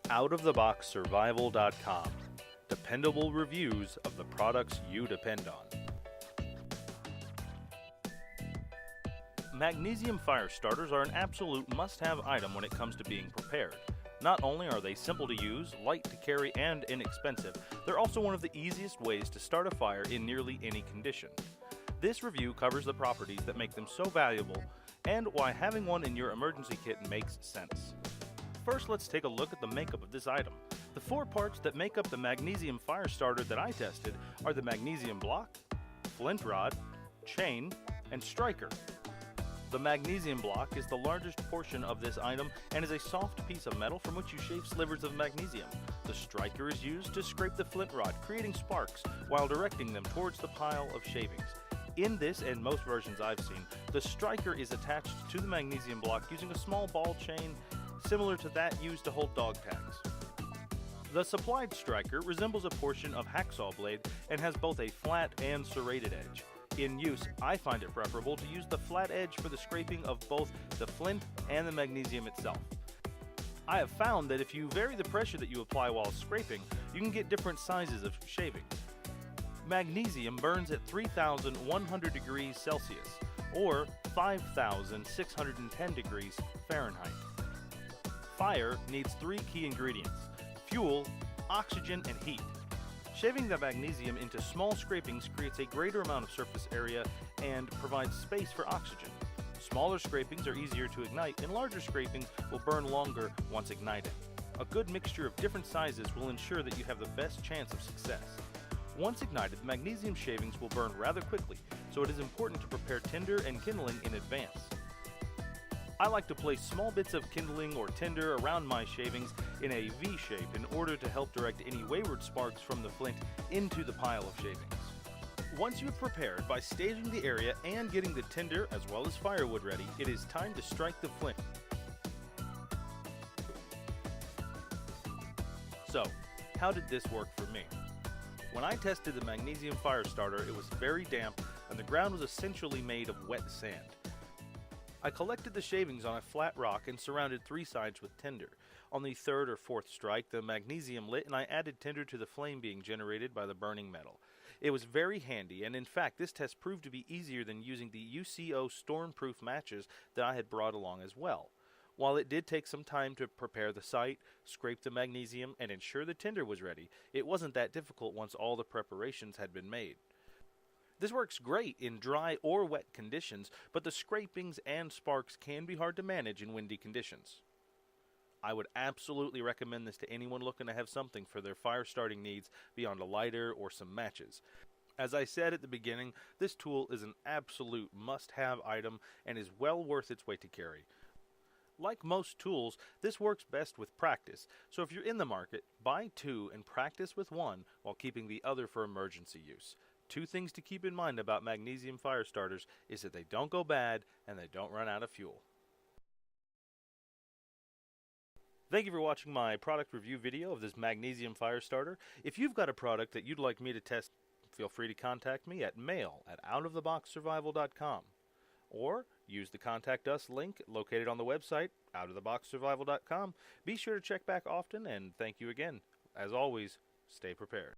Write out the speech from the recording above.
OutOfTheBoxSurvival.com. Dependable reviews of the products you depend on. Magnesium Firestarters are an absolute must-have item when it comes to being prepared. Not only are they simple to use, light to carry, and inexpensive, they're also one of the easiest ways to start a fire in nearly any condition. This review covers the properties that make them so valuable and why having one in your emergency kit makes sense. First, let's take a look at the makeup of this item. The 4 parts that make up the Magnesium Firestarter that I tested are the magnesium block, flint rod, chain, and striker. The magnesium block is the largest portion of this item and is a soft piece of metal from which you shave slivers of magnesium. The striker is used to scrape the flint rod, creating sparks while directing them towards the pile of shavings. In this and most versions I've seen, the striker is attached to the magnesium block using a small ball chain similar to that used to hold dog tags. The supplied striker resembles a portion of hacksaw blade and has both a flat and serrated edge. In use, I find it preferable to use the flat edge for the scraping of both the flint and the magnesium itself. I have found that if you vary the pressure that you apply while scraping, you can get different sizes of shavings. Magnesium burns at 3,100 degrees Celsius or 5,610 degrees Fahrenheit. Fire needs 3 key ingredients: fuel, oxygen, and heat. Shaving the magnesium into small scrapings creates a greater amount of surface area and provides space for oxygen. Smaller scrapings are easier to ignite, and larger scrapings will burn longer once ignited. A good mixture of different sizes will ensure that you have the best chance of success. Once ignited, magnesium shavings will burn rather quickly, so it is important to prepare tinder and kindling in advance. I like to place small bits of kindling or tinder around my shavings in a V shape in order to help direct any wayward sparks from the flint into the pile of shavings. Once you have prepared by staging the area and getting the tinder as well as firewood ready, it is time to strike the flint. So, how did this work for me? When I tested the Magnesium Firestarter, it was very damp and the ground was essentially made of wet sand. I collected the shavings on a flat rock and surrounded 3 sides with tinder. On the 3rd or 4th strike, the magnesium lit and I added tinder to the flame being generated by the burning metal. It was very handy, and in fact this test proved to be easier than using the UCO storm-proof matches that I had brought along as well. While it did take some time to prepare the site, scrape the magnesium, and ensure the tinder was ready, it wasn't that difficult once all the preparations had been made. This works great in dry or wet conditions, but the scrapings and sparks can be hard to manage in windy conditions. I would absolutely recommend this to anyone looking to have something for their fire starting needs beyond a lighter or some matches. As I said at the beginning, this tool is an absolute must-have item and is well worth its weight to carry. Like most tools, this works best with practice, so if you're in the market, buy 2 and practice with one while keeping the other for emergency use. 2 things to keep in mind about Magnesium Firestarters is that they don't go bad and they don't run out of fuel. Thank you for watching my product review video of this Magnesium Firestarter. If you've got a product that you'd like me to test, feel free to contact me at mail@outoftheboxsurvival.com or use the Contact Us link located on the website, outoftheboxsurvival.com. Be sure to check back often, and thank you again. As always, stay prepared.